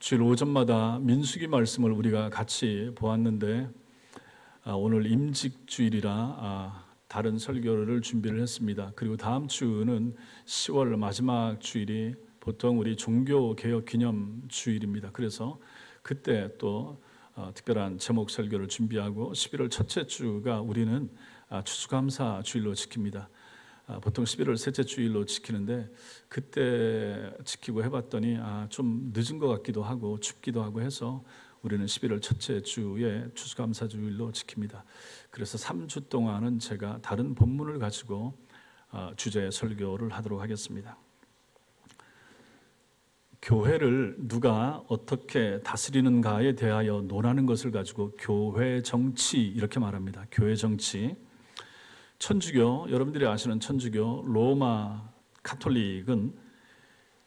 주일 오전마다 민수기 말씀을 우리가 같이 보았는데 오늘 임직주일이라 다른 설교를 준비를 했습니다. 그리고 다음 주는 10월 마지막 주일이 보통 우리 종교개혁 기념 주일입니다. 그래서 그때 또 특별한 제목 설교를 준비하고 11월 첫째 주가 우리는 추수감사 주일로 지킵니다. 보통 11월 셋째 주일로 지키는데 그때 지키고 해봤더니 좀 늦은 것 같기도 하고 춥기도 하고 해서 우리는 11월 첫째 주에 추수감사 주일로 지킵니다. 그래서 3주 동안은 제가 다른 본문을 가지고 주제 설교를 하도록 하겠습니다. 교회를 누가 어떻게 다스리는가에 대하여 논하는 것을 가지고 교회 정치 이렇게 말합니다. 교회 정치. 천주교, 여러분들이 아시는 천주교 로마 카톨릭은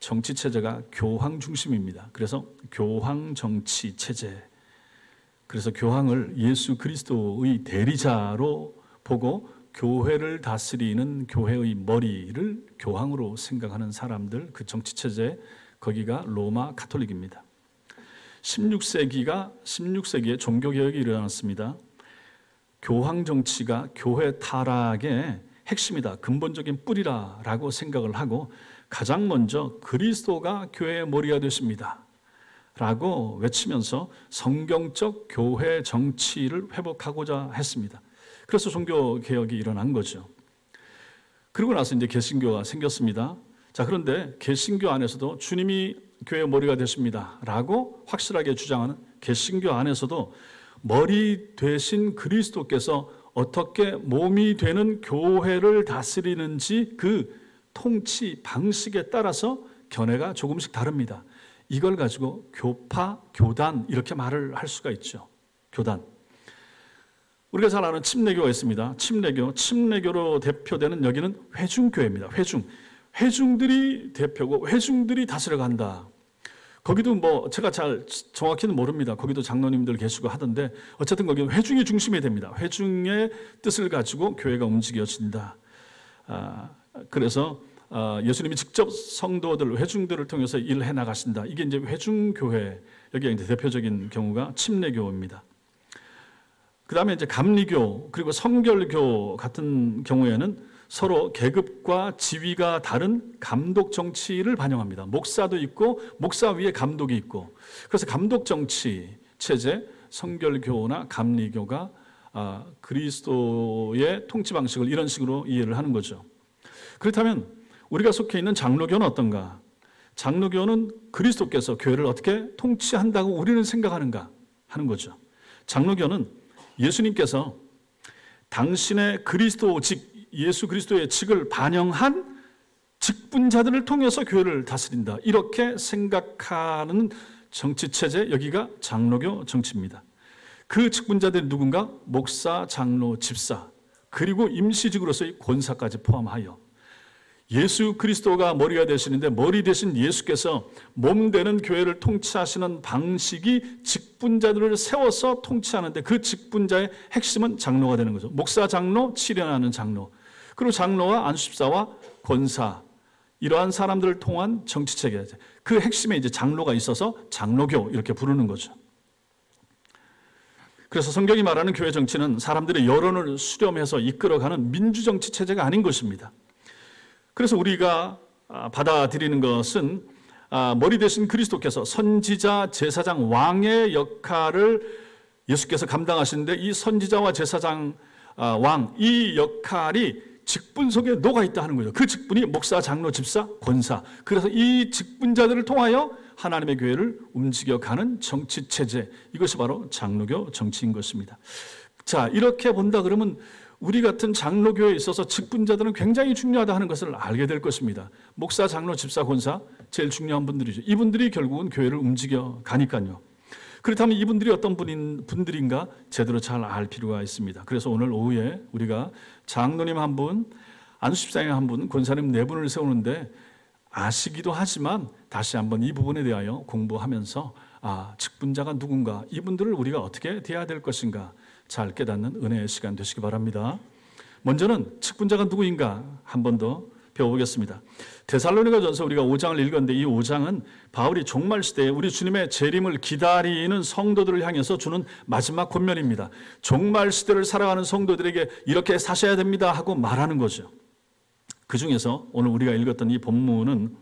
정치 체제가 교황 중심입니다. 그래서 교황 정치 체제. 그래서 교황을 예수 그리스도의 대리자로 보고 교회를 다스리는 교회의 머리를 교황으로 생각하는 사람들, 그 정치 체제, 거기가 로마 카톨릭입니다. 16세기에 종교개혁이 일어났습니다. 교황 정치가 교회 타락의 핵심이다, 근본적인 뿌리라라고 생각을 하고 가장 먼저 그리스도가 교회의 머리가 되십니다 라고 외치면서 성경적 교회 정치를 회복하고자 했습니다. 그래서 종교개혁이 일어난 거죠. 그러고 나서 이제 개신교가 생겼습니다. 자, 그런데 개신교 안에서도 주님이 교회의 머리가 되십니다 라고 확실하게 주장하는 개신교 안에서도 머리 되신 그리스도께서 어떻게 몸이 되는 교회를 다스리는지 그 통치 방식에 따라서 견해가 조금씩 다릅니다. 이걸 가지고 교파, 교단 이렇게 말을 할 수가 있죠. 교단. 우리가 잘 아는 침례교가 있습니다. 침례교로 대표되는 여기는 회중교회입니다. 회중들이 대표고 회중들이 다스려간다. 거기도 제가 잘 정확히는 모릅니다. 거기도 장로님들 계시고 하던데 어쨌든 거기는 회중이 중심이 됩니다. 회중의 뜻을 가지고 교회가 움직여진다. 그래서 예수님이 직접 성도들, 회중들을 통해서 일해 나가신다. 이게 이제 회중교회, 여기가 이제 대표적인 경우가 침례교입니다. 그 다음에 이제 감리교, 그리고 성결교 같은 경우에는 서로 계급과 지위가 다른 감독 정치를 반영합니다. 목사도 있고 목사 위에 감독이 있고, 그래서 감독 정치 체제, 성결교나 감리교가 그리스도의 통치 방식을 이런 식으로 이해를 하는 거죠. 그렇다면 우리가 속해 있는 장로교는 어떤가? 장로교는 그리스도께서 교회를 어떻게 통치한다고 우리는 생각하는가 하는 거죠. 장로교는 예수님께서 당신의 그리스도직, 예수 그리스도의 직을 반영한 직분자들을 통해서 교회를 다스린다, 이렇게 생각하는 정치체제, 여기가 장로교 정치입니다. 그 직분자들이 누군가? 목사, 장로, 집사, 그리고 임시직으로서의 권사까지 포함하여 예수 그리스도가 머리가 되시는데 머리 되신 예수께서 몸 되는 교회를 통치하시는 방식이 직분자들을 세워서 통치하는데 그 직분자의 핵심은 장로가 되는 거죠. 목사, 장로, 치련하는 장로, 그리고 장로와 안수집사와 권사, 이러한 사람들을 통한 정치체계, 그 핵심에 이제 장로가 있어서 장로교 이렇게 부르는 거죠. 그래서 성경이 말하는 교회 정치는 사람들의 여론을 수렴해서 이끌어가는 민주정치 체제가 아닌 것입니다. 그래서 우리가 받아들이는 것은 머리 되신 그리스도께서 선지자, 제사장, 왕의 역할을 예수께서 감당하시는데 이 선지자와 제사장, 왕, 이 역할이 직분 속에 녹아있다 하는 거죠. 그 직분이 목사, 장로, 집사, 권사. 그래서 이 직분자들을 통하여 하나님의 교회를 움직여가는 정치체제, 이것이 바로 장로교 정치인 것입니다. 자, 이렇게 본다 그러면 우리 같은 장로교회에 있어서 직분자들은 굉장히 중요하다 하는 것을 알게 될 것입니다. 목사, 장로, 집사, 권사 제일 중요한 분들이죠. 이분들이 결국은 교회를 움직여 가니까요. 그렇다면 이분들이 어떤 분들인가 제대로 잘 알 필요가 있습니다. 그래서 오늘 오후에 우리가 장로님 한 분, 안수집사님 한 분, 권사님 네 분을 세우는데 아시기도 하지만 다시 한번 이 부분에 대하여 공부하면서 직분자가 누군가, 이분들을 우리가 어떻게 대해야 될 것인가 잘 깨닫는 은혜의 시간 되시기 바랍니다. 먼저는 직분자가 누구인가 한 번 더 배워보겠습니다. 데살로니가전서 우리가 5장을 읽었는데 이 5장은 바울이 종말 시대에 우리 주님의 재림을 기다리는 성도들을 향해서 주는 마지막 권면입니다. 종말 시대를 살아가는 성도들에게 이렇게 사셔야 됩니다 하고 말하는 거죠. 그 중에서 오늘 우리가 읽었던 이 본문은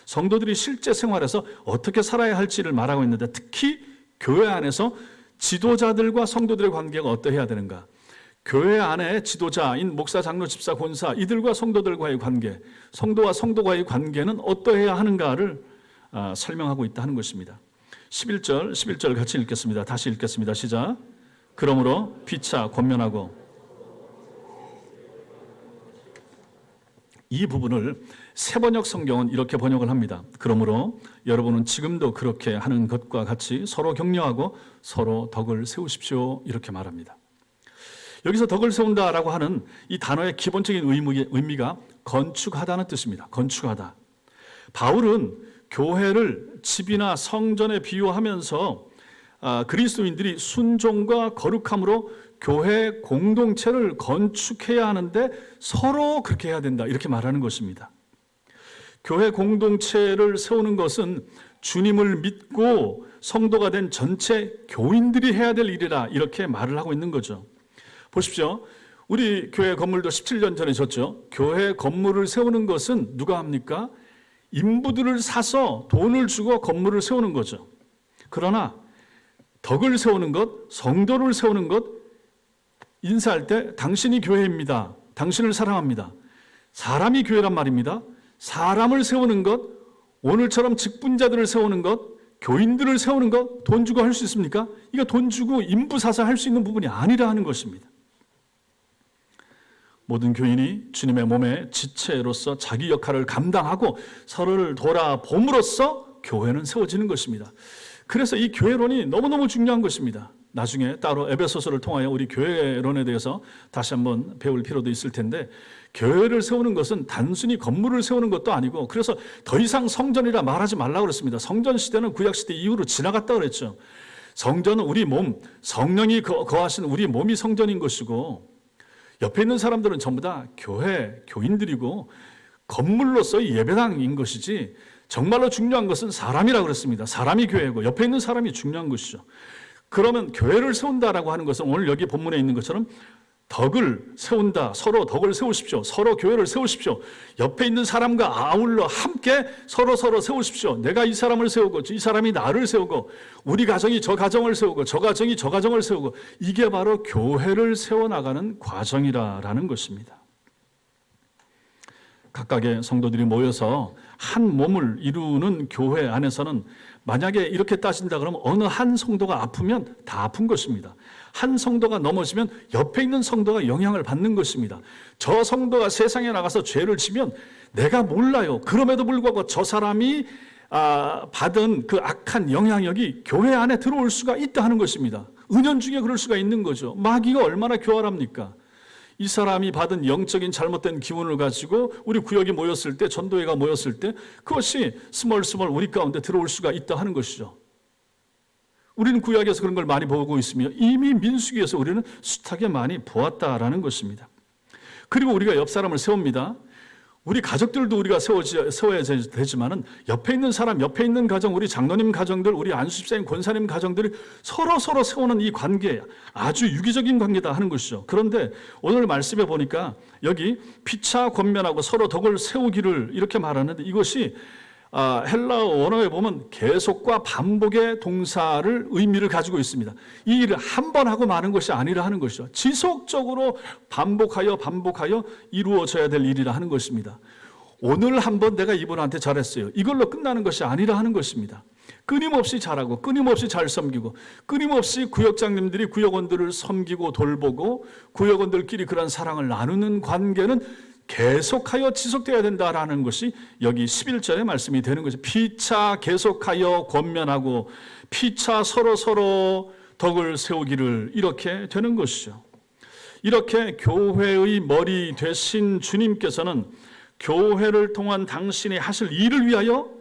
성도들이 실제 생활에서 어떻게 살아야 할지를 말하고 있는데, 특히 교회 안에서 지도자들과 성도들의 관계가 어떠해야 되는가, 교회 안에 지도자인 목사, 장로, 집사, 권사 이들과 성도들과의 관계, 성도와 성도과의 관계는 어떠해야 하는가를 설명하고 있다 하는 것입니다. 11절 같이 읽겠습니다. 다시 읽겠습니다. 시작. 그러므로 피차 권면하고, 이 부분을 세번역 성경은 이렇게 번역을 합니다. 그러므로 여러분은 지금도 그렇게 하는 것과 같이 서로 격려하고 서로 덕을 세우십시오, 이렇게 말합니다. 여기서 덕을 세운다라고 하는 이 단어의 기본적인 의미가 건축하다는 뜻입니다. 건축하다. 바울은 교회를 집이나 성전에 비유하면서 그리스도인들이 순종과 거룩함으로 교회 공동체를 건축해야 하는데 서로 그렇게 해야 된다, 이렇게 말하는 것입니다. 교회 공동체를 세우는 것은 주님을 믿고 성도가 된 전체 교인들이 해야 될 일이라, 이렇게 말을 하고 있는 거죠. 보십시오. 우리 교회 건물도 17년 전에 졌죠. 교회 건물을 세우는 것은 누가 합니까? 인부들을 사서 돈을 주고 건물을 세우는 거죠. 그러나 덕을 세우는 것, 성도를 세우는 것, 인사할 때 당신이 교회입니다, 당신을 사랑합니다, 사람이 교회란 말입니다. 사람을 세우는 것, 오늘처럼 직분자들을 세우는 것, 교인들을 세우는 것, 돈 주고 할 수 있습니까? 이거 돈 주고 인부 사서 할 수 있는 부분이 아니라 하는 것입니다. 모든 교인이 주님의 몸의 지체로서 자기 역할을 감당하고 서로를 돌아봄으로써 교회는 세워지는 것입니다. 그래서 이 교회론이 너무너무 중요한 것입니다. 나중에 따로 에베소서를 통하여 우리 교회론에 대해서 다시 한번 배울 필요도 있을 텐데, 교회를 세우는 것은 단순히 건물을 세우는 것도 아니고, 그래서 더 이상 성전이라 말하지 말라고 그랬습니다. 성전 시대는 구약시대 이후로 지나갔다고 그랬죠. 성전은 우리 몸, 성령이 거하신 우리 몸이 성전인 것이고, 옆에 있는 사람들은 전부 다 교인들이고 건물로서의 예배당인 것이지, 정말로 중요한 것은 사람이라고 그랬습니다. 사람이 교회고 옆에 있는 사람이 중요한 것이죠. 그러면 교회를 세운다라고 하는 것은 오늘 여기 본문에 있는 것처럼 덕을 세운다, 서로 덕을 세우십시오, 서로 교회를 세우십시오, 옆에 있는 사람과 아울러 함께 서로 세우십시오. 내가 이 사람을 세우고 이 사람이 나를 세우고, 우리 가정이 저 가정을 세우고 저 가정이 저 가정을 세우고, 이게 바로 교회를 세워나가는 과정이라는 것입니다. 각각의 성도들이 모여서 한 몸을 이루는 교회 안에서는 만약에 이렇게 따진다 그러면 어느 한 성도가 아프면 다 아픈 것입니다. 한 성도가 넘어지면 옆에 있는 성도가 영향을 받는 것입니다. 저 성도가 세상에 나가서 죄를 지면 내가 몰라요. 그럼에도 불구하고 저 사람이 받은 그 악한 영향력이 교회 안에 들어올 수가 있다 하는 것입니다. 은연중에 그럴 수가 있는 거죠. 마귀가 얼마나 교활합니까? 이 사람이 받은 영적인 잘못된 기운을 가지고 우리 구역이 모였을 때, 전도회가 모였을 때 그것이 스멀스멀 우리 가운데 들어올 수가 있다 하는 것이죠. 우리는 구약에서 그런 걸 많이 보고 있으며 이미 민수기에서 우리는 숱하게 많이 보았다라는 것입니다. 그리고 우리가 옆 사람을 세웁니다. 우리 가족들도 우리가 세워야 되지만은 옆에 있는 사람, 옆에 있는 가정, 우리 장로님 가정들, 우리 안수집사님, 권사님 가정들이 서로 세우는 이 관계, 아주 유기적인 관계다 하는 것이죠. 그런데 오늘 말씀에 보니까 여기 피차 권면하고 서로 덕을 세우기를 이렇게 말하는데, 이것이 헬라어 원어에 보면 계속과 반복의 동사를 의미를 가지고 있습니다. 이 일을 한 번 하고 마는 것이 아니라 하는 것이죠. 지속적으로 반복하여 이루어져야 될 일이라 하는 것입니다. 오늘 한번 내가 이분한테 잘했어요, 이걸로 끝나는 것이 아니라 하는 것입니다. 끊임없이 잘하고 끊임없이 잘 섬기고 끊임없이 구역장님들이 구역원들을 섬기고 돌보고 구역원들끼리 그런 사랑을 나누는 관계는 계속하여 지속되어야 된다라는 것이 여기 11절의 말씀이 되는 거죠. 피차 계속하여 권면하고 피차 서로 덕을 세우기를, 이렇게 되는 것이죠. 이렇게 교회의 머리 되신 주님께서는 교회를 통한 당신이 하실 일을 위하여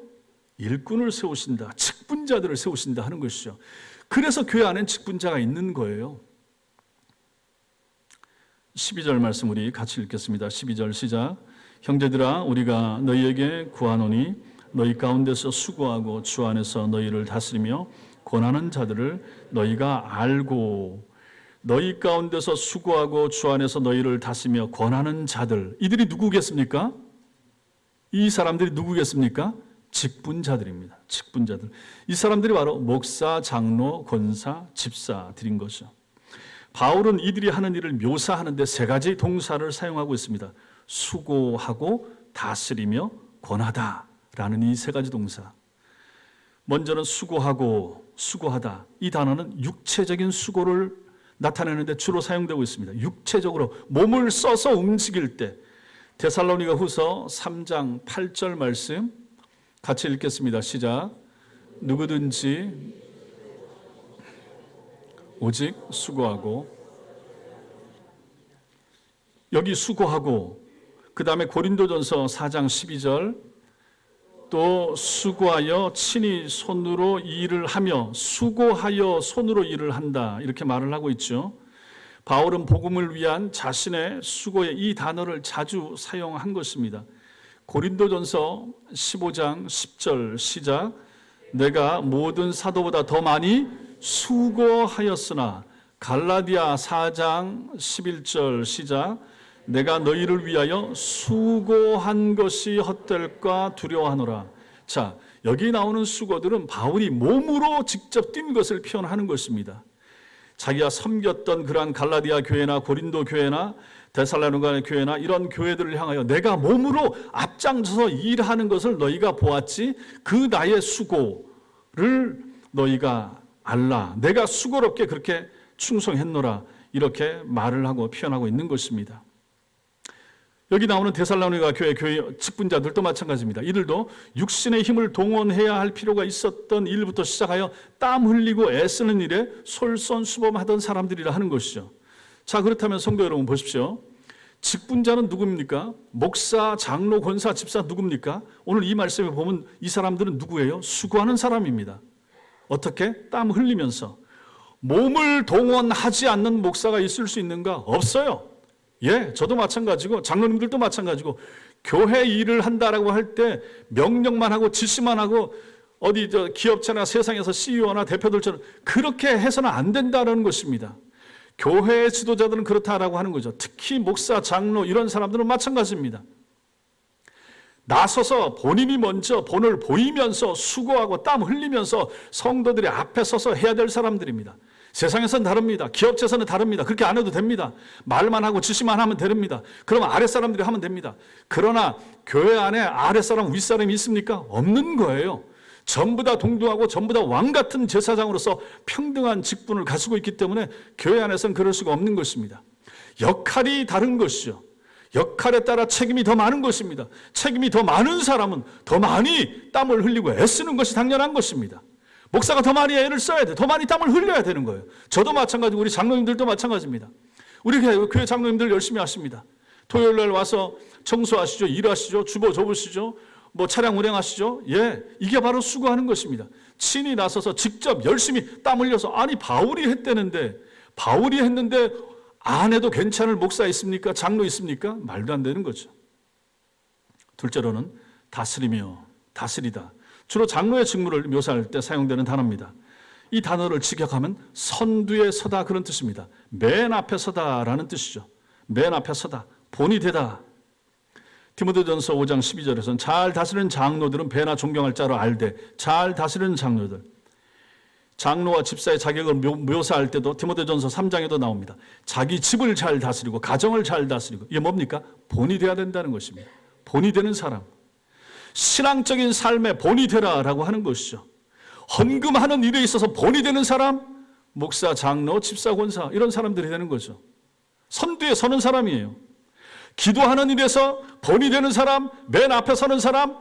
일꾼을 세우신다, 직분자들을 세우신다 하는 것이죠. 그래서 교회 안엔 직분자가 있는 거예요. 12절 말씀 우리 같이 읽겠습니다. 12절 시작. 형제들아 우리가 너희에게 구하노니 너희 가운데서 수고하고 주 안에서 너희를 다스리며 권하는 자들을 너희가 알고 너희 가운데서 수고하고 주 안에서 너희를 다스리며 권하는 자들 이들이 누구겠습니까? 이 사람들이 누구겠습니까? 직분자들입니다. 직분자들. 이 사람들이 바로 목사, 장로, 권사, 집사들인 거죠. 바울은 이들이 하는 일을 묘사하는데 세 가지 동사를 사용하고 있습니다. 수고하고 다스리며 권하다라는 이 세 가지 동사. 먼저는 수고하고 수고하다. 이 단어는 육체적인 수고를 나타내는데 주로 사용되고 있습니다. 육체적으로 몸을 써서 움직일 때 데살로니가 후서 3장 8절 말씀 같이 읽겠습니다. 시작. 누구든지 오직 수고하고, 여기 수고하고, 그 다음에 고린도전서 4장 12절 또 수고하여 친히 손으로 일을 하며 수고하여 손으로 일을 한다 이렇게 말을 하고 있죠. 바울은 복음을 위한 자신의 수고의 이 단어를 자주 사용한 것입니다. 고린도전서 15장 10절 시작. 내가 모든 사도보다 더 많이 수고하였으나. 갈라디아 4장 11절 시작. 내가 너희를 위하여 수고한 것이 헛될까 두려워하노라. 자, 여기 나오는 수고들은 바울이 몸으로 직접 뛴 것을 표현하는 것입니다. 자기가 섬겼던 그러한 갈라디아 교회나 고린도 교회나 데살로니가 교회나 이런 교회들을 향하여 내가 몸으로 앞장서서 일하는 것을 너희가 보았지, 그 나의 수고를 너희가 알라. 내가 수고롭게 그렇게 충성했노라. 이렇게 말을 하고 표현하고 있는 것입니다. 여기 나오는 데살로니가 교회 직분자들도 마찬가지입니다. 이들도 육신의 힘을 동원해야 할 필요가 있었던 일부터 시작하여 땀 흘리고 애쓰는 일에 솔선수범하던 사람들이라 하는 것이죠. 자, 그렇다면 성도 여러분 보십시오. 직분자는 누굽니까? 목사, 장로, 권사, 집사 누굽니까? 오늘 이 말씀에 보면 이 사람들은 누구예요? 수고하는 사람입니다. 어떻게? 땀 흘리면서. 몸을 동원하지 않는 목사가 있을 수 있는가? 없어요. 예, 저도 마찬가지고 장로님들도 마찬가지고 교회 일을 한다라고 할 때 명령만 하고 지시만 하고 어디 기업체나 세상에서 CEO나 대표들처럼 그렇게 해서는 안 된다는 것입니다. 교회의 지도자들은 그렇다라고 하는 거죠. 특히 목사, 장로 이런 사람들은 마찬가지입니다. 나서서 본인이 먼저 본을 보이면서 수고하고 땀 흘리면서 성도들이 앞에 서서 해야 될 사람들입니다. 세상에서는 다릅니다. 기업체에서는 다릅니다. 그렇게 안 해도 됩니다. 말만 하고 지시만 하면 됩니다. 그러면 아랫사람들이 하면 됩니다. 그러나 교회 안에 아랫사람, 윗사람이 있습니까? 없는 거예요. 전부 다 동등하고 전부 다 왕 같은 제사장으로서 평등한 직분을 가지고 있기 때문에 교회 안에서는 그럴 수가 없는 것입니다. 역할이 다른 것이죠. 역할에 따라 책임이 더 많은 것입니다. 책임이 더 많은 사람은 더 많이 땀을 흘리고 애쓰는 것이 당연한 것입니다. 목사가 더 많이 애를 써야 돼. 더 많이 땀을 흘려야 되는 거예요. 저도 마찬가지고 우리 장로님들도 마찬가지입니다. 우리 교회 장로님들 열심히 하십니다. 토요일 날 와서 청소하시죠. 일하시죠. 주보 접으시죠. 차량 운행하시죠. 예, 이게 바로 수고하는 것입니다. 친히 나서서 직접 열심히 땀 흘려서, 아니 바울이 했는데 안 해도 괜찮을 목사 있습니까? 장로 있습니까? 말도 안 되는 거죠. 둘째로는 다스리며, 다스리다. 주로 장로의 직무를 묘사할 때 사용되는 단어입니다. 이 단어를 직역하면 선두에 서다 그런 뜻입니다. 맨 앞에 서다라는 뜻이죠. 맨 앞에 서다, 본이 되다. 디모데전서 5장 12절에서는 잘 다스리는 장로들은 배나 존경할 자로 알되. 잘 다스리는 장로들. 장로와 집사의 자격을 묘사할 때도 디모데전서 3장에도 나옵니다. 자기 집을 잘 다스리고 가정을 잘 다스리고. 이게 뭡니까? 본이 되어야 된다는 것입니다. 본이 되는 사람. 신앙적인 삶에 본이 되라라고 하는 것이죠. 헌금하는 일에 있어서 본이 되는 사람, 목사, 장로, 집사, 권사 이런 사람들이 되는 거죠. 선두에 서는 사람이에요. 기도하는 일에서 본이 되는 사람, 맨 앞에 서는 사람,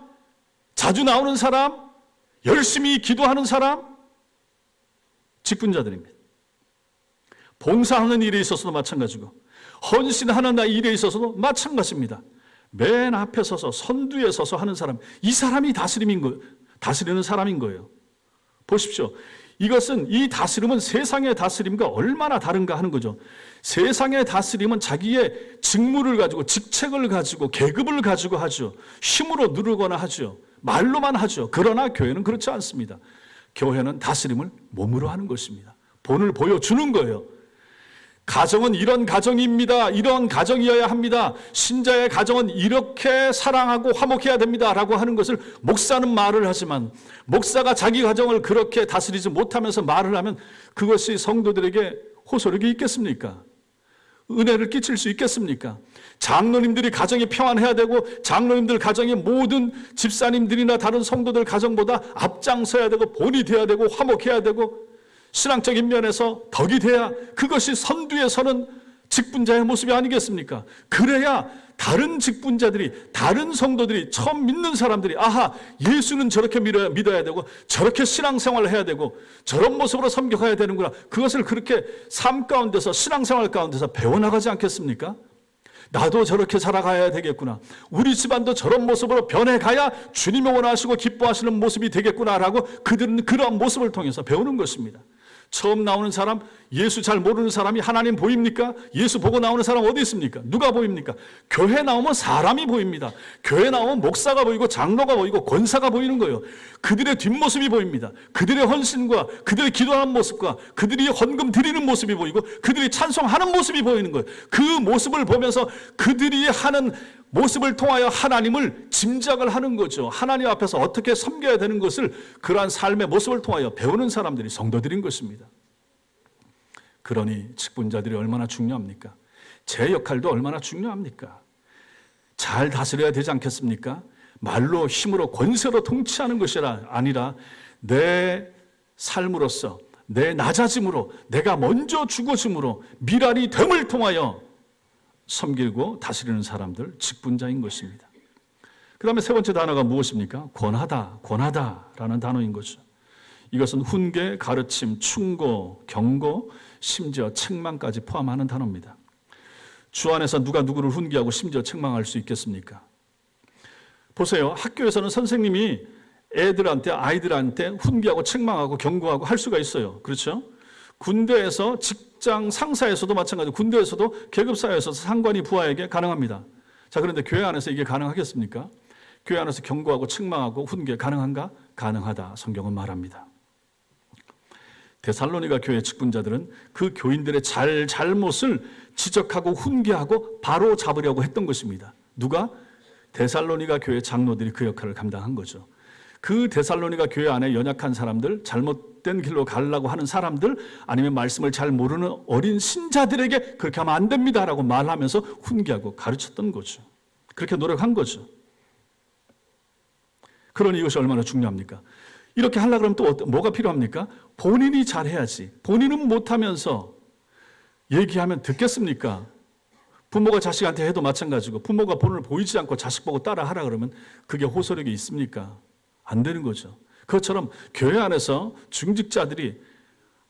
자주 나오는 사람, 열심히 기도하는 사람, 직분자들입니다. 봉사하는 일에 있어서도 마찬가지고 헌신하는 일에 있어서도 마찬가지입니다. 맨 앞에 서서 선두에 서서 하는 사람, 이 사람이 다스리는 사람인 거예요. 보십시오. 이것은 이 다스림은 세상의 다스림과 얼마나 다른가 하는 거죠. 세상의 다스림은 자기의 직무를 가지고 직책을 가지고 계급을 가지고 하죠. 힘으로 누르거나 하죠. 말로만 하죠. 그러나 교회는 그렇지 않습니다. 교회는 다스림을 몸으로 하는 것입니다. 본을 보여주는 거예요. 가정은 이런 가정입니다. 이런 가정이어야 합니다. 신자의 가정은 이렇게 사랑하고 화목해야 됩니다. 라고 하는 것을 목사는 말을 하지만 목사가 자기 가정을 그렇게 다스리지 못하면서 말을 하면 그것이 성도들에게 호소력이 있겠습니까? 은혜를 끼칠 수 있겠습니까? 장로님들이 가정이 평안해야 되고 장로님들 가정이 모든 집사님들이나 다른 성도들 가정보다 앞장서야 되고 본이 돼야 되고 화목해야 되고 신앙적인 면에서 덕이 돼야 그것이 선두에 서는 직분자의 모습이 아니겠습니까? 그래야 다른 직분자들이, 다른 성도들이, 처음 믿는 사람들이 아하, 예수는 저렇게 믿어야 되고 저렇게 신앙생활을 해야 되고 저런 모습으로 섬겨가야 되는구나. 그것을 그렇게 삶 가운데서, 신앙생활 가운데서 배워나가지 않겠습니까? 나도 저렇게 살아가야 되겠구나. 우리 집안도 저런 모습으로 변해가야 주님이 원하시고 기뻐하시는 모습이 되겠구나라고 그들은 그러한 모습을 통해서 배우는 것입니다. 처음 나오는 사람, 예수 잘 모르는 사람이 하나님 보입니까? 예수 보고 나오는 사람 어디 있습니까? 누가 보입니까? 교회 나오면 사람이 보입니다. 교회 나오면 목사가 보이고 장로가 보이고 권사가 보이는 거예요. 그들의 뒷모습이 보입니다. 그들의 헌신과 그들의 기도하는 모습과 그들이 헌금 드리는 모습이 보이고 그들이 찬송하는 모습이 보이는 거예요. 그 모습을 보면서 그들이 하는 모습을 통하여 하나님을 짐작을 하는 거죠. 하나님 앞에서 어떻게 섬겨야 되는 것을 그러한 삶의 모습을 통하여 배우는 사람들이 성도들인 것입니다. 그러니 직분자들이 얼마나 중요합니까? 제 역할도 얼마나 중요합니까? 잘 다스려야 되지 않겠습니까? 말로 힘으로 권세로 통치하는 것이 아니라 내 삶으로서 내 낮아짐으로 내가 먼저 죽어짐으로 미랄이 됨을 통하여 섬기고 다스리는 사람들, 직분자인 것입니다. 그 다음에 세 번째 단어가 무엇입니까? 권하다, 권하다라는 단어인 거죠. 이것은 훈계, 가르침, 충고, 경고, 심지어 책망까지 포함하는 단어입니다. 주 안에서 누가 누구를 훈계하고 심지어 책망할 수 있겠습니까? 보세요. 학교에서는 선생님이 아이들한테 훈계하고 책망하고 경고하고 할 수가 있어요. 그렇죠? 군대에서 직장 상사에서도 마찬가지고 군대에서도 계급사회에서 상관이 부하에게 가능합니다. 자, 그런데 교회 안에서 이게 가능하겠습니까? 교회 안에서 경고하고 책망하고 훈계 가능한가? 가능하다. 성경은 말합니다. 데살로니가 교회 직분자들은 그 교인들의 잘못을 지적하고 훈계하고 바로 잡으려고 했던 것입니다. 누가? 데살로니가 교회 장로들이 그 역할을 감당한 거죠. 그 데살로니가 교회 안에 연약한 사람들, 잘못된 길로 가려고 하는 사람들, 아니면 말씀을 잘 모르는 어린 신자들에게 그렇게 하면 안 됩니다라고 말하면서 훈계하고 가르쳤던 거죠. 그렇게 노력한 거죠. 그러니 이것이 얼마나 중요합니까? 이렇게 하려고 그러면 또 뭐가 필요합니까? 본인이 잘해야지. 본인은 못하면서 얘기하면 듣겠습니까? 부모가 자식한테 해도 마찬가지고 부모가 본을 보이지 않고 자식 보고 따라하라 그러면 그게 호소력이 있습니까? 안 되는 거죠. 그것처럼 교회 안에서 중직자들이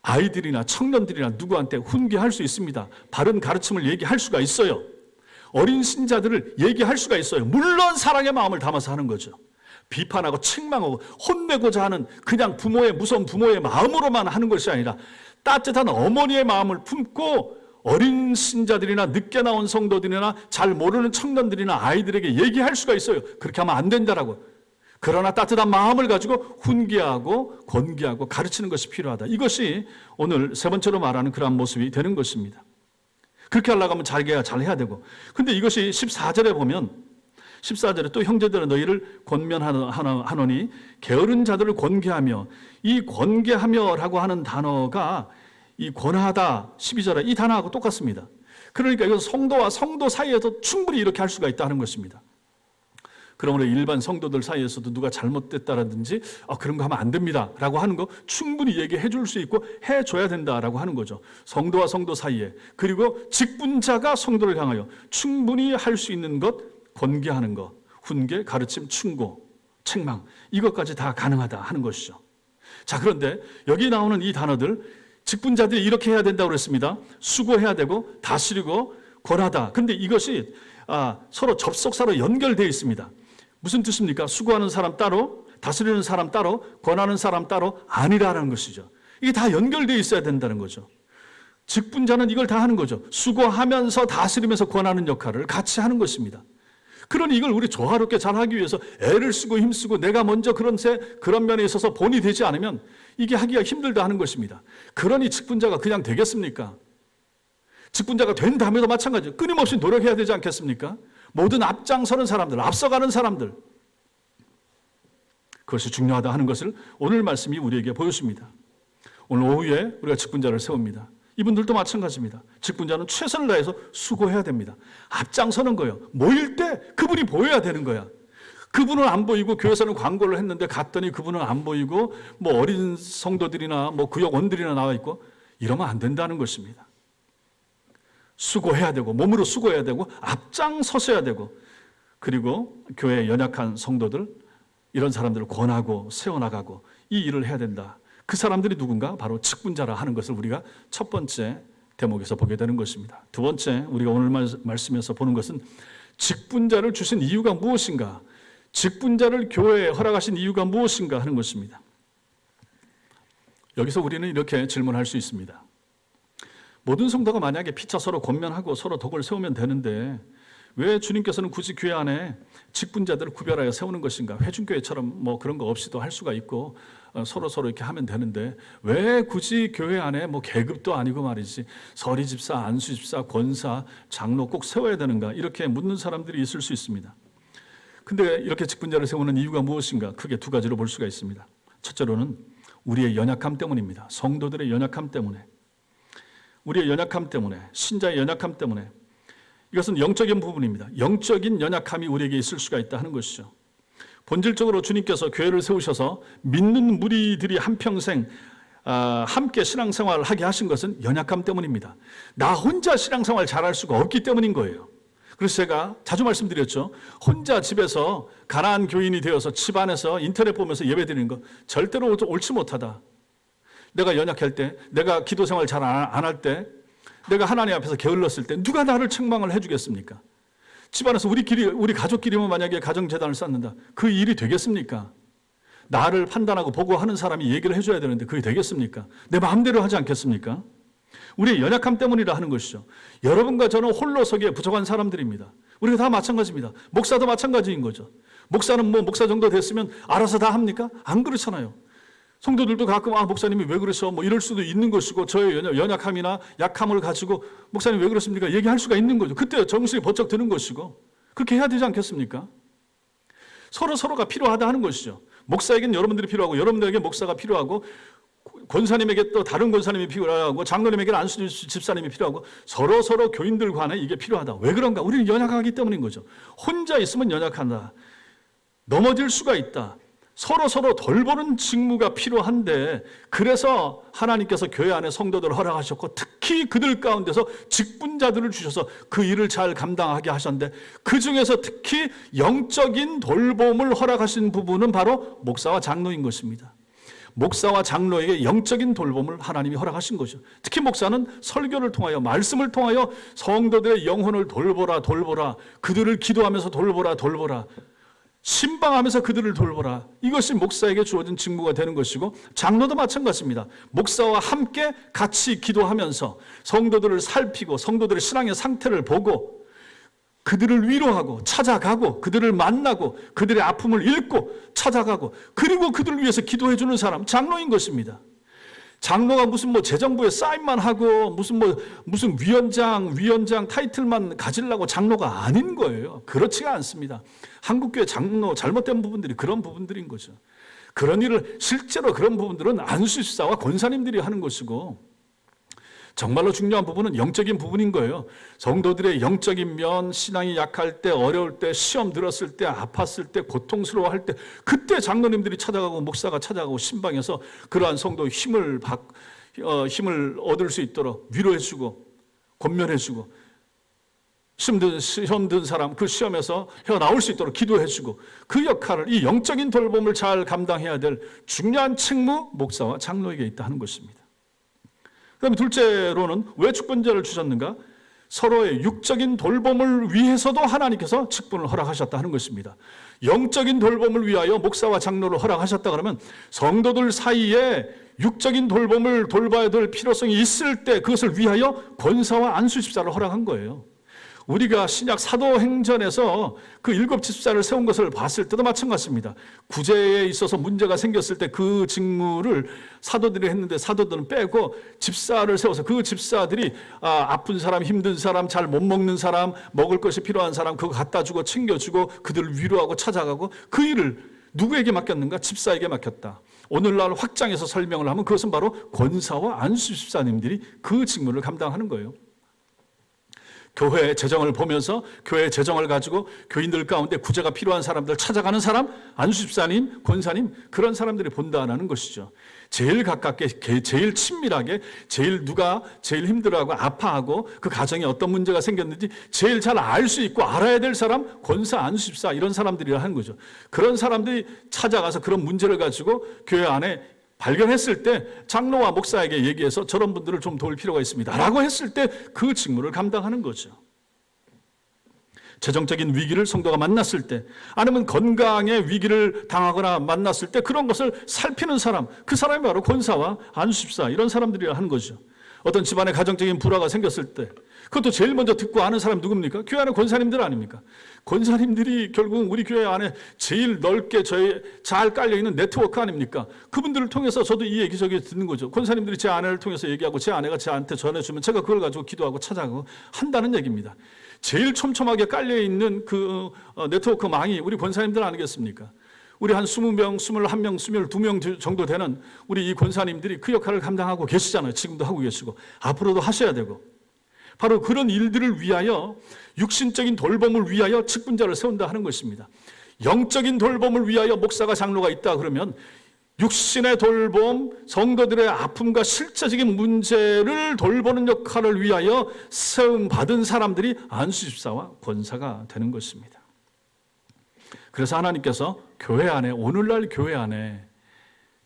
아이들이나 청년들이나 누구한테 훈계할 수 있습니다. 바른 가르침을 얘기할 수가 있어요. 어린 신자들을 얘기할 수가 있어요. 물론 사랑의 마음을 담아서 하는 거죠. 비판하고 책망하고 혼내고자 하는 그냥 무서운 부모의 마음으로만 하는 것이 아니라 따뜻한 어머니의 마음을 품고 어린 신자들이나 늦게 나온 성도들이나 잘 모르는 청년들이나 아이들에게 얘기할 수가 있어요. 그렇게 하면 안 된다라고. 그러나 따뜻한 마음을 가지고 훈계하고 권계하고 가르치는 것이 필요하다. 이것이 오늘 세 번째로 말하는 그러한 모습이 되는 것입니다. 그렇게 하려고 하면 잘해야 되고. 근데 이것이 14절에 보면 14절에 또 형제들은 너희를 권면하노니 게으른 자들을 권계하며, 이 권계하며라고 하는 단어가 이 권하다 12절에 이 단어하고 똑같습니다. 그러니까 이건 성도와 성도 사이에도 충분히 이렇게 할 수가 있다는 것입니다. 그러므로 일반 성도들 사이에서도 누가 잘못됐다라든지 그런 거 하면 안 됩니다 라고 하는 거 충분히 얘기해 줄 수 있고 해줘야 된다라고 하는 거죠. 성도와 성도 사이에. 그리고 직분자가 성도를 향하여 충분히 할 수 있는 것, 권계하는 것, 훈계, 가르침, 충고, 책망, 이것까지 다 가능하다 하는 것이죠. 자, 그런데 여기 나오는 이 단어들, 직분자들이 이렇게 해야 된다고 그랬습니다. 수고해야 되고 다스리고 권하다. 근데 이것이 서로 접속사로 연결되어 있습니다. 무슨 뜻입니까? 수고하는 사람 따로, 다스리는 사람 따로, 권하는 사람 따로 아니라는 것이죠. 이게 다 연결되어 있어야 된다는 거죠. 직분자는 이걸 다 하는 거죠. 수고하면서 다스리면서 권하는 역할을 같이 하는 것입니다. 그러니 이걸 우리 조화롭게 잘하기 위해서 애를 쓰고 힘쓰고 내가 먼저 그런 면에 있어서 본이 되지 않으면 이게 하기가 힘들다 하는 것입니다. 그러니 직분자가 그냥 되겠습니까? 직분자가 된 다음에도 마찬가지예요. 끊임없이 노력해야 되지 않겠습니까? 모든 앞장서는 사람들, 앞서가는 사람들, 그것이 중요하다 하는 것을 오늘 말씀이 우리에게 보여줍니다. 오늘 오후에 우리가 직분자를 세웁니다. 이분들도 마찬가지입니다. 직분자는 최선을 다해서 수고해야 됩니다. 앞장서는 거예요. 모일 때 그분이 보여야 되는 거야. 그분은 안 보이고 교회에서는 광고를 했는데 갔더니 그분은 안 보이고 뭐 어린 성도들이나 뭐 구역원들이나 나와 있고 이러면 안 된다는 것입니다. 수고해야 되고 몸으로 수고해야 되고 앞장서셔야 되고 그리고 교회에 연약한 성도들 이런 사람들을 권하고 세워나가고 이 일을 해야 된다. 그 사람들이 누군가? 바로 직분자라 하는 것을 우리가 첫 번째 대목에서 보게 되는 것입니다. 두 번째 우리가 오늘 말씀에서 보는 것은 직분자를 주신 이유가 무엇인가? 직분자를 교회에 허락하신 이유가 무엇인가 하는 것입니다. 여기서 우리는 이렇게 질문할 수 있습니다. 모든 성도가 만약에 피차 서로 권면하고 서로 덕을 세우면 되는데 왜 주님께서는 굳이 교회 안에 직분자들을 구별하여 세우는 것인가? 회중교회처럼 뭐 그런 거 없이도 할 수가 있고 서로 이렇게 하면 되는데 왜 굳이 교회 안에 뭐 계급도 아니고 말이지 서리 집사, 안수 집사, 권사, 장로 꼭 세워야 되는가? 이렇게 묻는 사람들이 있을 수 있습니다. 근데 이렇게 직분자를 세우는 이유가 무엇인가? 크게 두 가지로 볼 수가 있습니다. 첫째로는 우리의 연약함 때문입니다. 성도들의 연약함 때문에. 우리의 연약함 때문에, 신자의 연약함 때문에. 이것은 영적인 부분입니다. 영적인 연약함이 우리에게 있을 수가 있다 하는 것이죠. 본질적으로 주님께서 교회를 세우셔서 믿는 무리들이 한평생 함께 신앙생활을 하게 하신 것은 연약함 때문입니다. 나 혼자 신앙생활 잘할 수가 없기 때문인 거예요. 그래서 제가 자주 말씀드렸죠. 혼자 집에서 가난한 교인이 되어서 집 안에서 인터넷 보면서 예배 드리는 거 절대로 옳지 못하다. 내가 연약할 때, 내가 기도 생활 잘 안 할 때, 내가 하나님 앞에서 게을렀을 때 누가 나를 책망을 해주겠습니까? 집안에서 우리 가족끼리만 만약에 가정재단을 쌓는다. 그 일이 되겠습니까? 나를 판단하고 보고하는 사람이 얘기를 해줘야 되는데 그게 되겠습니까? 내 마음대로 하지 않겠습니까? 우리의 연약함 때문이라 하는 것이죠. 여러분과 저는 홀로 서기에 부족한 사람들입니다. 우리가 다 마찬가지입니다. 목사도 마찬가지인 거죠. 목사는 뭐 목사 정도 됐으면 알아서 다 합니까? 안 그렇잖아요. 성도들도 가끔 목사님이 왜 그러셔? 뭐 이럴 수도 있는 것이고 저의 연약함이나 약함을 가지고 목사님 왜 그렇습니까? 얘기할 수가 있는 거죠. 그때 정신이 번쩍 드는 것이고 그렇게 해야 되지 않겠습니까? 서로가 필요하다 하는 것이죠. 목사에게는 여러분들이 필요하고 여러분들에게 목사가 필요하고 권사님에게 또 다른 권사님이 필요하고 장로님에게는 안수 집사님이 필요하고 서로 교인들 간에 이게 필요하다. 왜 그런가? 우리는 연약하기 때문인 거죠. 혼자 있으면 연약하다. 넘어질 수가 있다. 서로 돌보는 직무가 필요한데 그래서 하나님께서 교회 안에 성도들을 허락하셨고 특히 그들 가운데서 직분자들을 주셔서 그 일을 잘 감당하게 하셨는데 그 중에서 특히 영적인 돌봄을 허락하신 부분은 바로 목사와 장로인 것입니다. 목사와 장로에게 영적인 돌봄을 하나님이 허락하신 거죠. 특히 목사는 설교를 통하여 말씀을 통하여 성도들의 영혼을 돌보라 그들을 기도하면서 돌보라 신방하면서 그들을 돌보라. 이것이 목사에게 주어진 직무가 되는 것이고 장로도 마찬가지입니다. 목사와 함께 같이 기도하면서 성도들을 살피고 성도들의 신앙의 상태를 보고 그들을 위로하고 찾아가고 그들을 만나고 그들의 아픔을 읽고 찾아가고 그리고 그들을 위해서 기도해 주는 사람 장로인 것입니다. 장로가 무슨 재정부에 사인만 하고 무슨 위원장 타이틀만 가지려고 장로가 아닌 거예요. 그렇지가 않습니다. 한국교회 장로 잘못된 부분들이 그런 부분들인 거죠. 그런 일을 실제로 그런 부분들은 안수집사와 권사님들이 하는 것이고 정말로 중요한 부분은 영적인 부분인 거예요. 성도들의 영적인 면, 신앙이 약할 때, 어려울 때, 시험 들었을 때, 아팠을 때, 고통스러워할 때 그때 장로님들이 찾아가고 목사가 찾아가고 신방에서 그러한 성도의 힘을 얻을 수 있도록 위로해주고 권면해주고 시험 든 사람 그 시험에서 헤어나올 수 있도록 기도해주고 그 역할을 이 영적인 돌봄을 잘 감당해야 될 중요한 책무 목사와 장로에게 있다 하는 것입니다. 그 다음에 둘째로는 왜 직분자를 주셨는가? 서로의 육적인 돌봄을 위해서도 하나님께서 직분을 허락하셨다 하는 것입니다. 영적인 돌봄을 위하여 목사와 장로를 허락하셨다 그러면 성도들 사이에 육적인 돌봄을 돌봐야 될 필요성이 있을 때 그것을 위하여 권사와 안수 집사를 허락한 거예요. 우리가 신약 사도행전에서 그 7 집사를 세운 것을 봤을 때도 마찬가지입니다. 구제에 있어서 문제가 생겼을 때 그 직무를 사도들이 했는데 사도들은 빼고 집사를 세워서 그 집사들이 아픈 사람, 힘든 사람, 잘 못 먹는 사람, 먹을 것이 필요한 사람 그거 갖다 주고 챙겨주고 그들을 위로하고 찾아가고 그 일을 누구에게 맡겼는가? 집사에게 맡겼다. 오늘날 확장해서 설명을 하면 그것은 바로 권사와 안수 집사님들이 그 직무를 감당하는 거예요. 교회의 재정을 보면서 교회의 재정을 가지고 교인들 가운데 구제가 필요한 사람들 찾아가는 사람, 안수집사님, 권사님 그런 사람들이 본다는 것이죠. 제일 가깝게, 제일 친밀하게, 누가 제일 힘들어하고 아파하고 그 가정에 어떤 문제가 생겼는지 제일 잘 알 수 있고 알아야 될 사람, 권사, 안수집사 이런 사람들이라 하는 거죠. 그런 사람들이 찾아가서 그런 문제를 가지고 교회 안에 발견했을 때 장로와 목사에게 얘기해서 저런 분들을 좀 도울 필요가 있습니다 라고 했을 때 그 직무를 감당하는 거죠. 재정적인 위기를 성도가 만났을 때 아니면 건강의 위기를 당하거나 만났을 때 그런 것을 살피는 사람, 그 사람이 바로 권사와 안수집사 이런 사람들이라 하는 거죠. 어떤 집안에 가정적인 불화가 생겼을 때 그것도 제일 먼저 듣고 아는 사람이 누굽니까? 교회 안에 권사님들 아닙니까? 권사님들이 결국 우리 교회 안에 제일 넓게 잘 깔려있는 네트워크 아닙니까? 그분들을 통해서 저도 이 얘기 저기 듣는 거죠. 권사님들이 제 아내를 통해서 얘기하고 제 아내가 저한테 전해주면 제가 그걸 가지고 기도하고 찾아가고 한다는 얘기입니다. 제일 촘촘하게 깔려있는 그 네트워크망이 우리 권사님들 아니겠습니까? 우리 한 20명, 21명, 22명 정도 되는 우리 이 권사님들이 그 역할을 감당하고 계시잖아요. 지금도 하고 계시고 앞으로도 하셔야 되고 바로 그런 일들을 위하여 육신적인 돌봄을 위하여 직분자를 세운다 하는 것입니다. 영적인 돌봄을 위하여 목사가 장로가 있다 그러면 육신의 돌봄, 성도들의 아픔과 실제적인 문제를 돌보는 역할을 위하여 세움받은 사람들이 안수집사와 권사가 되는 것입니다. 그래서 하나님께서 교회 안에, 오늘날 교회 안에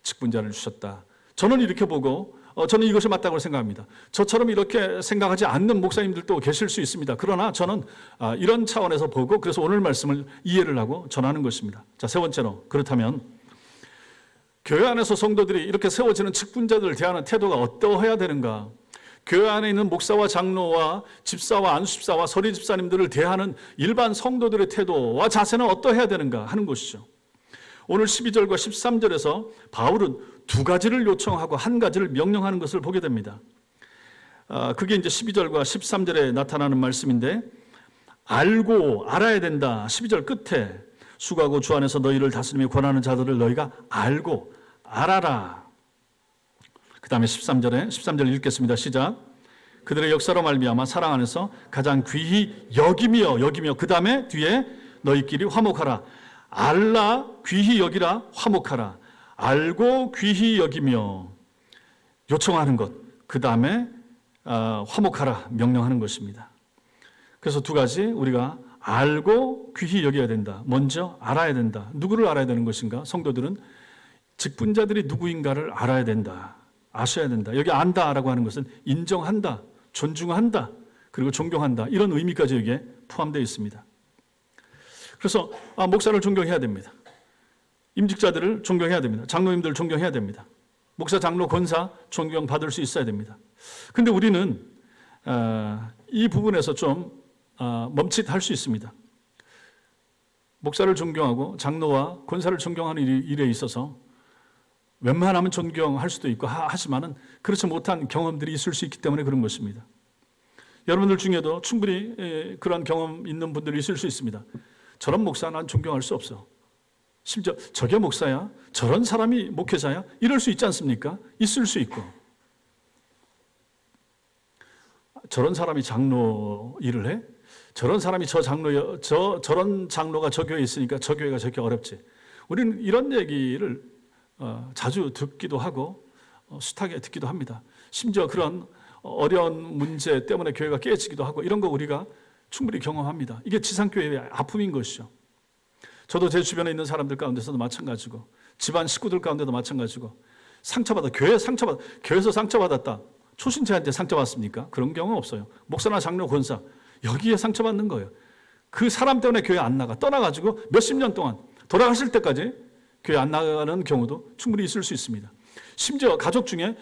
직분자를 주셨다. 저는 이렇게 보고 저는 이것이 맞다고 생각합니다. 저처럼 이렇게 생각하지 않는 목사님들도 계실 수 있습니다. 그러나 저는 이런 차원에서 보고 그래서 오늘 말씀을 이해를 하고 전하는 것입니다. 자, 세 번째로 그렇다면 교회 안에서 성도들이 이렇게 세워지는 직분자들을 대하는 태도가 어떠해야 되는가? 교회 안에 있는 목사와 장로와 집사와 안수집사와 서리집사님들을 대하는 일반 성도들의 태도와 자세는 어떠해야 되는가 하는 것이죠. 오늘 12절과 13절에서 바울은 두 가지를 요청하고 한 가지를 명령하는 것을 보게 됩니다. 그게 이제 12절과 13절에 나타나는 말씀인데 알아야 된다. 12절 끝에 수고하고 주 안에서 너희를 다스리며 권하는 자들을 너희가 알아라. 그 다음에 13절 읽겠습니다. 시작. 그들의 역사로 말미암아 사랑 안에서 가장 귀히 여기며 그 다음에 뒤에 너희끼리 화목하라. 알라 귀히 여기라 화목하라. 알고 귀히 여기며 요청하는 것, 그 다음에 화목하라 명령하는 것입니다. 그래서 두 가지 우리가 알고 귀히 여겨야 된다. 먼저 알아야 된다. 누구를 알아야 되는 것인가? 성도들은 직분자들이 누구인가를 알아야 된다. 아셔야 된다. 여기 안다라고 하는 것은 인정한다, 존중한다, 그리고 존경한다. 이런 의미까지 여기에 포함되어 있습니다. 그래서 목사를 존경해야 됩니다. 임직자들을 존경해야 됩니다. 장로님들을 존경해야 됩니다. 목사, 장로, 권사 존경받을 수 있어야 됩니다. 그런데 우리는 이 부분에서 좀 멈칫할 수 있습니다. 목사를 존경하고 장로와 권사를 존경하는 일에 있어서 웬만하면 존경할 수도 있고 하지만은 그렇지 못한 경험들이 있을 수 있기 때문에 그런 것입니다. 여러분들 중에도 충분히 그런 경험 있는 분들이 있을 수 있습니다. 저런 목사 난 존경할 수 없어. 심지어 저게 목사야? 저런 사람이 목회자야? 이럴 수 있지 않습니까? 있을 수 있고. 저런 사람이 장로 일을 해? 저런 사람이 저런 장로가 저 교회에 있으니까 저 교회가 저렇게 어렵지. 우리는 이런 얘기를 자주 듣기도 하고 숱하게 듣기도 합니다. 심지어 그런 어려운 문제 때문에 교회가 깨지기도 하고 이런 거 우리가 충분히 경험합니다. 이게 지상교회의 아픔인 것이죠. 저도 제 주변에 있는 사람들 가운데서도 마찬가지고 집안 식구들 가운데도 마찬가지고 교회에서 상처받았다. 초신자한테 상처받습니까? 그런 경우는 없어요. 목사나 장로, 권사 여기에 상처받는 거예요. 그 사람 때문에 교회 안 나가 떠나가지고 몇십 년 동안 돌아가실 때까지 교회 안 나가는 경우도 충분히 있을 수 있습니다. 심지어 가족 중에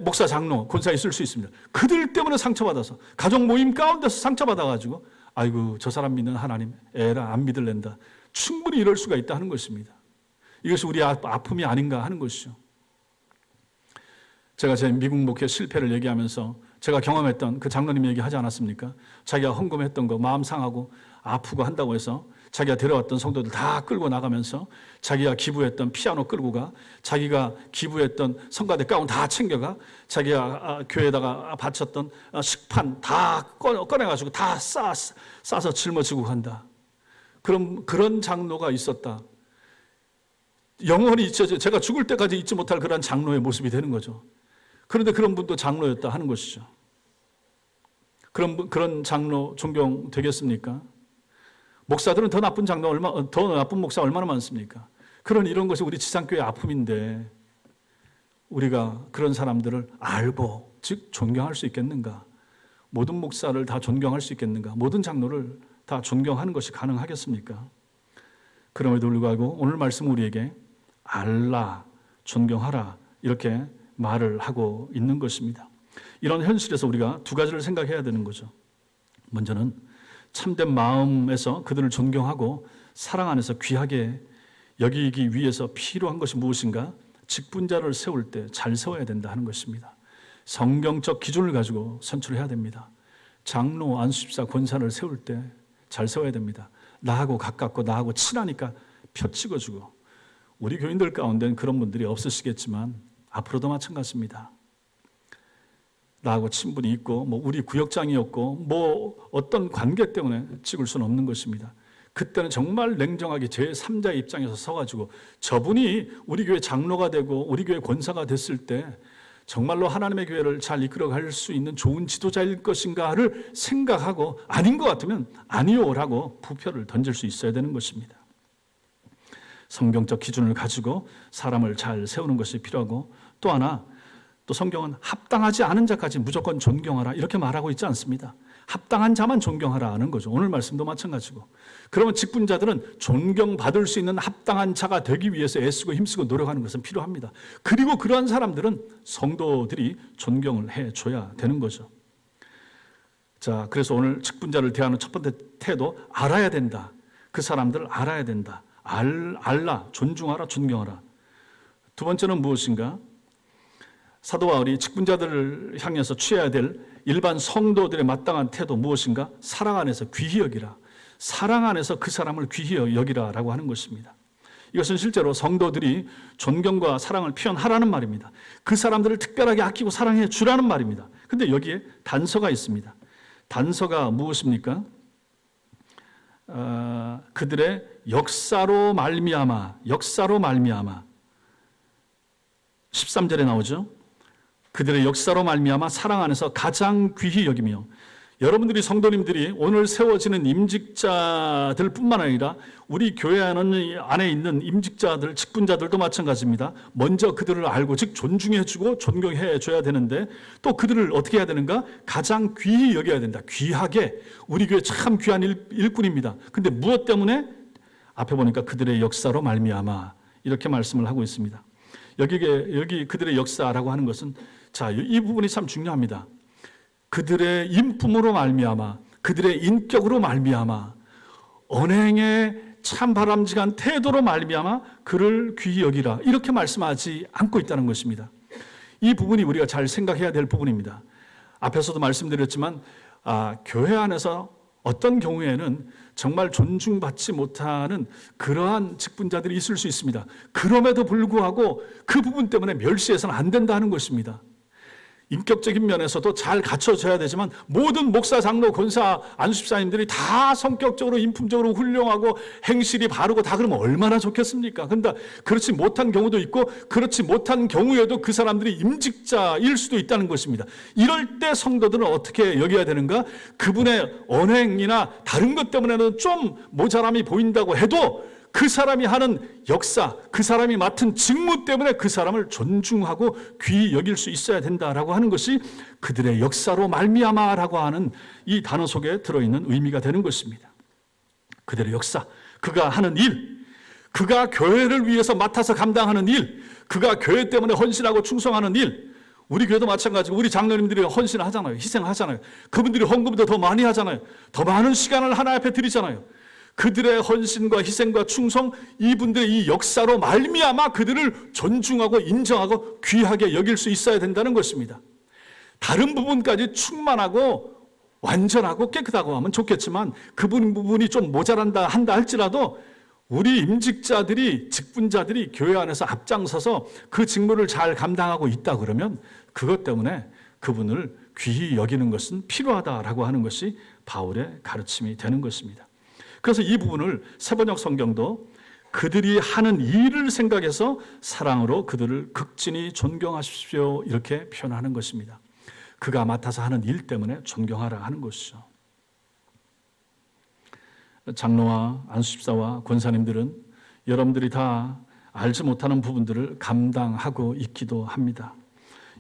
목사, 장로, 권사 있을 수 있습니다. 그들 때문에 상처받아서 가족 모임 가운데서 상처받아가지고 아이고 저 사람 믿는 하나님 에라 안 믿을랜다. 충분히 이럴 수가 있다 하는 것입니다. 이것이 우리 아픔이 아닌가 하는 것이죠. 제가 제 미국 목회 실패를 얘기하면서 제가 경험했던 그 장로님 얘기하지 않았습니까? 자기가 헌금했던 거 마음 상하고 아프고 한다고 해서 자기가 데려왔던 성도들 다 끌고 나가면서 자기가 기부했던 피아노 끌고 가, 자기가 기부했던 성가대 가운 다 챙겨가, 자기가 교회에다가 바쳤던 식판 다 꺼내가지고 다 싸서 짊어지고 간다. 그런 장로가 있었다. 영원히 잊혀져 제가 죽을 때까지 잊지 못할 그런 장로의 모습이 되는 거죠. 그런데 그런 분도 장로였다 하는 것이죠. 그런 장로 존경되겠습니까? 목사들은 더 나쁜 목사 얼마나 많습니까? 이런 것이 우리 지상교회의 아픔인데 우리가 그런 사람들을 알고 즉 존경할 수 있겠는가? 모든 목사를 다 존경할 수 있겠는가? 모든 장로를 다 존경하는 것이 가능하겠습니까? 그럼에도 불구하고 오늘 말씀 우리에게 알라, 존경하라 이렇게 말을 하고 있는 것입니다. 이런 현실에서 우리가 두 가지를 생각해야 되는 거죠. 먼저는 참된 마음에서 그들을 존경하고 사랑 안에서 귀하게 여기기 위해서 필요한 것이 무엇인가? 직분자를 세울 때 잘 세워야 된다 하는 것입니다. 성경적 기준을 가지고 선출해야 됩니다. 장로, 안수집사, 권사를 세울 때 잘 세워야 됩니다. 나하고 가깝고 나하고 친하니까 표 찍어주고, 우리 교인들 가운데는 그런 분들이 없으시겠지만 앞으로도 마찬가지입니다. 나하고 친분이 있고 우리 구역장이었고 어떤 관계 때문에 찍을 수는 없는 것입니다. 그때는 정말 냉정하게 제3자의 입장에서 서가지고 저분이 우리 교회 장로가 되고 우리 교회 권사가 됐을 때 정말로 하나님의 교회를 잘 이끌어갈 수 있는 좋은 지도자일 것인가를 생각하고 아닌 것 같으면 아니요라고 부표를 던질 수 있어야 되는 것입니다. 성경적 기준을 가지고 사람을 잘 세우는 것이 필요하고, 또 하나, 또 성경은 합당하지 않은 자까지 무조건 존경하라 이렇게 말하고 있지 않습니다. 합당한 자만 존경하라 하는 거죠. 오늘 말씀도 마찬가지고. 그러면 직분자들은 존경받을 수 있는 합당한 자가 되기 위해서 애쓰고 힘쓰고 노력하는 것은 필요합니다. 그리고 그러한 사람들은 성도들이 존경을 해줘야 되는 거죠. 자, 그래서 오늘 직분자를 대하는 첫 번째 태도, 알아야 된다. 그 사람들을 알아야 된다. 알라, 존중하라, 존경하라. 두 번째는 무엇인가? 사도 바울이 직분자들을 향해서 취해야 될 일반 성도들의 마땅한 태도 무엇인가? 사랑 안에서 귀히 여기라. 사랑 안에서 그 사람을 귀히 여기라라고 하는 것입니다. 이것은 실제로 성도들이 존경과 사랑을 표현하라는 말입니다. 그 사람들을 특별하게 아끼고 사랑해 주라는 말입니다. 그런데 여기에 단서가 있습니다. 단서가 무엇입니까? 그들의 역사로 말미암아 13절에 나오죠. 그들의 역사로 말미암아 사랑 안에서 가장 귀히 여기며, 여러분들이 성도님들이 오늘 세워지는 임직자들 뿐만 아니라 우리 교회 안에 있는 임직자들, 직분자들도 마찬가지입니다. 먼저 그들을 알고 즉 존중해주고 존경해줘야 되는데, 또 그들을 어떻게 해야 되는가? 가장 귀히 여겨야 된다. 귀하게. 우리 교회 참 귀한 일꾼입니다. 근데 무엇 때문에? 앞에 보니까 그들의 역사로 말미암아 이렇게 말씀을 하고 있습니다. 여기 그들의 역사라고 하는 것은, 자, 이 부분이 참 중요합니다. 그들의 인품으로 말미암아, 그들의 인격으로 말미암아, 언행의 참 바람직한 태도로 말미암아 그를 귀히 여기라 이렇게 말씀하지 않고 있다는 것입니다. 이 부분이 우리가 잘 생각해야 될 부분입니다. 앞에서도 말씀드렸지만 교회 안에서 어떤 경우에는 정말 존중받지 못하는 그러한 직분자들이 있을 수 있습니다. 그럼에도 불구하고 그 부분 때문에 멸시해서는 안 된다 하는 것입니다. 인격적인 면에서도 잘 갖춰져야 되지만 모든 목사, 장로, 권사, 안수집사님들이 다 성격적으로 인품적으로 훌륭하고 행실이 바르고 다 그러면 얼마나 좋겠습니까? 그런데 그렇지 못한 경우도 있고, 그렇지 못한 경우에도 그 사람들이 임직자일 수도 있다는 것입니다. 이럴 때 성도들은 어떻게 여겨야 되는가? 그분의 언행이나 다른 것 때문에는 좀 모자람이 보인다고 해도 그 사람이 하는 역사, 그 사람이 맡은 직무 때문에 그 사람을 존중하고 귀히 여길 수 있어야 된다라고 하는 것이 그들의 역사로 말미암아라고 하는 이 단어 속에 들어있는 의미가 되는 것입니다. 그들의 역사, 그가 하는 일, 그가 교회를 위해서 맡아서 감당하는 일, 그가 교회 때문에 헌신하고 충성하는 일, 우리 교회도 마찬가지고 우리 장로님들이 헌신하잖아요. 희생하잖아요. 그분들이 헌금도 더 많이 하잖아요. 더 많은 시간을 하나님 앞에 드리잖아요. 그들의 헌신과 희생과 충성, 이분들의 이 역사로 말미암아 그들을 존중하고 인정하고 귀하게 여길 수 있어야 된다는 것입니다. 다른 부분까지 충만하고 완전하고 깨끗하고 하면 좋겠지만 그 부분이 좀 모자란다 한다 할지라도 우리 임직자들이, 직분자들이 교회 안에서 앞장서서 그 직무를 잘 감당하고 있다 그러면 그것 때문에 그분을 귀히 여기는 것은 필요하다라고 하는 것이 바울의 가르침이 되는 것입니다. 그래서 이 부분을 세번역 성경도 그들이 하는 일을 생각해서 사랑으로 그들을 극진히 존경하십시오 이렇게 표현하는 것입니다. 그가 맡아서 하는 일 때문에 존경하라 하는 것이죠. 장로와 안수집사와 권사님들은 여러분들이 다 알지 못하는 부분들을 감당하고 있기도 합니다.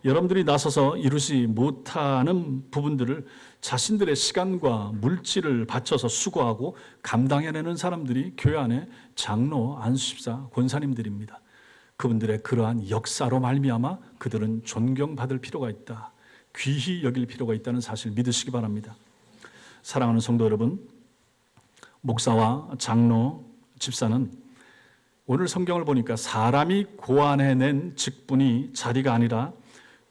여러분들이 나서서 이루지 못하는 부분들을 자신들의 시간과 물질을 바쳐서 수고하고 감당해내는 사람들이 교회 안에 장로, 안수집사, 권사님들입니다. 그분들의 그러한 역사로 말미암아 그들은 존경받을 필요가 있다. 귀히 여길 필요가 있다는 사실 믿으시기 바랍니다. 사랑하는 성도 여러분, 목사와 장로, 집사는 오늘 성경을 보니까 사람이 고안해낸 직분이 자리가 아니라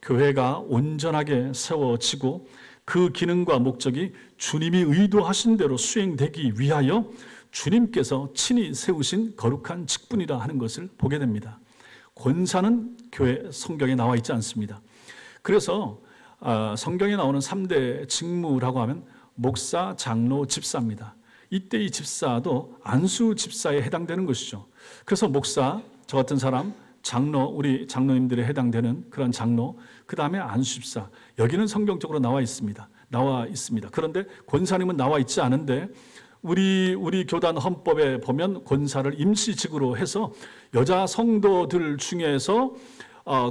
교회가 온전하게 세워지고 그 기능과 목적이 주님이 의도하신 대로 수행되기 위하여 주님께서 친히 세우신 거룩한 직분이라 하는 것을 보게 됩니다. 권사는 교회 성경에 나와 있지 않습니다. 그래서 성경에 나오는 3대 직무라고 하면 목사, 장로, 집사입니다. 이때 이 집사도 안수 집사에 해당되는 것이죠. 그래서 목사, 저 같은 사람, 장로, 우리 장로님들에 해당되는 그런 장로, 그 다음에 안수 집사, 여기는 성경적으로 나와 있습니다. 그런데 권사님은 나와 있지 않은데 우리 교단 헌법에 보면 권사를 임시직으로 해서 여자 성도들 중에서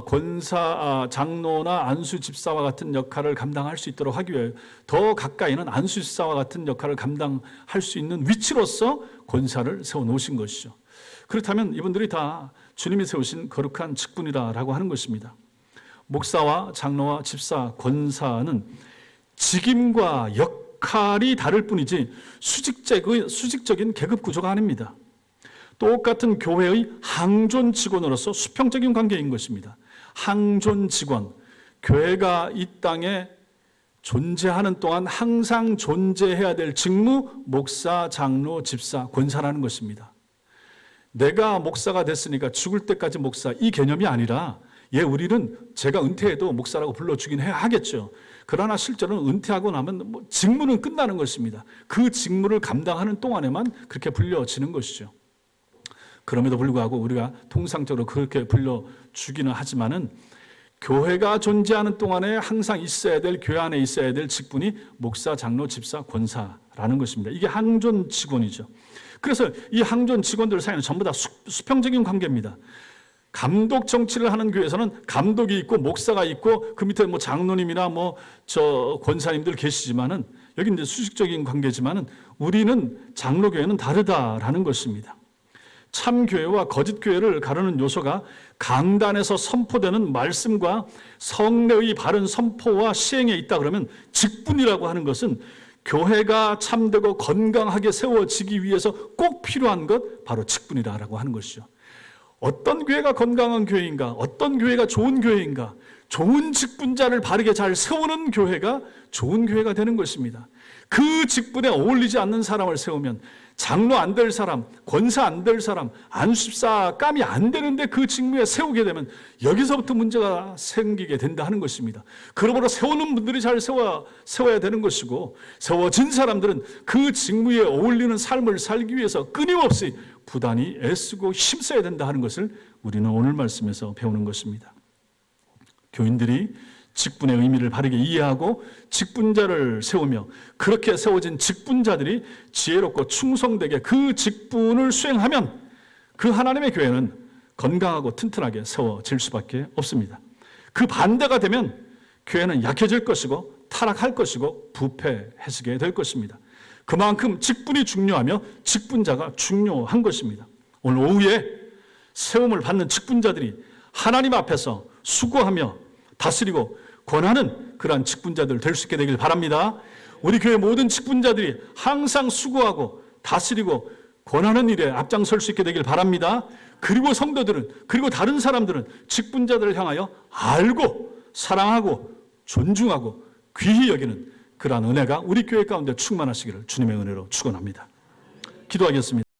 권사, 장로나 안수 집사와 같은 역할을 감당할 수 있도록 하기 위해 더 가까이는 안수 집사와 같은 역할을 감당할 수 있는 위치로서 권사를 세워놓으신 것이죠. 그렇다면 이분들이 다 주님이 세우신 거룩한 직분이라고 하는 것입니다. 목사와 장로와 집사, 권사는 직임과 역할이 다를 뿐이지 수직적인 계급 구조가 아닙니다. 똑같은 교회의 항존 직원으로서 수평적인 관계인 것입니다. 항존 직원, 교회가 이 땅에 존재하는 동안 항상 존재해야 될 직무, 목사, 장로, 집사, 권사라는 것입니다. 내가 목사가 됐으니까 죽을 때까지 목사, 이 개념이 아니라 우리는 제가 은퇴해도 목사라고 불러주긴 해야 하겠죠. 그러나 실제로는 은퇴하고 나면 직무는 끝나는 것입니다. 그 직무를 감당하는 동안에만 그렇게 불려지는 것이죠. 그럼에도 불구하고 우리가 통상적으로 그렇게 불려주기는 하지만은 교회가 존재하는 동안에 항상 있어야 될, 교회 안에 있어야 될 직분이 목사, 장로, 집사, 권사라는 것입니다. 이게 항존 직원이죠. 그래서 이 항존 직원들 사이는 전부 다 수평적인 관계입니다. 감독 정치를 하는 교회에서는 감독이 있고 목사가 있고 그 밑에 장로님이나 권사님들 계시지만은 여기 이제 수직적인 관계지만은 우리는 장로교회는 다르다라는 것입니다. 참교회와 거짓교회를 가르는 요소가 강단에서 선포되는 말씀과 성례의 바른 선포와 시행에 있다 그러면 직분이라고 하는 것은 교회가 참되고 건강하게 세워지기 위해서 꼭 필요한 것 바로 직분이라고 하는 것이죠. 어떤 교회가 건강한 교회인가? 어떤 교회가 좋은 교회인가? 좋은 직분자를 바르게 잘 세우는 교회가 좋은 교회가 되는 것입니다. 그 직분에 어울리지 않는 사람을 세우면 장로 안 될 사람, 권사 안 될 사람, 안수집사 감이 안 되는데 그 직무에 세우게 되면 여기서부터 문제가 생기게 된다 하는 것입니다. 그러므로 세우는 분들이 잘 세워야 되는 것이고 세워진 사람들은 그 직무에 어울리는 삶을 살기 위해서 끊임없이 부단히 애쓰고 힘써야 된다 하는 것을 우리는 오늘 말씀에서 배우는 것입니다. 교인들이 직분의 의미를 바르게 이해하고 직분자를 세우며 그렇게 세워진 직분자들이 지혜롭고 충성되게 그 직분을 수행하면 그 하나님의 교회는 건강하고 튼튼하게 세워질 수밖에 없습니다. 그 반대가 되면 교회는 약해질 것이고 타락할 것이고 부패해지게 될 것입니다. 그만큼 직분이 중요하며 직분자가 중요한 것입니다. 오늘 오후에 세움을 받는 직분자들이 하나님 앞에서 수고하며 다스리고 권하는 그러한 직분자들 될 수 있게 되길 바랍니다. 우리 교회 모든 직분자들이 항상 수고하고 다스리고 권하는 일에 앞장설 수 있게 되길 바랍니다. 그리고 성도들은, 그리고 다른 사람들은 직분자들을 향하여 알고 사랑하고 존중하고 귀히 여기는 그러한 은혜가 우리 교회 가운데 충만하시기를 주님의 은혜로 축원합니다. 기도하겠습니다.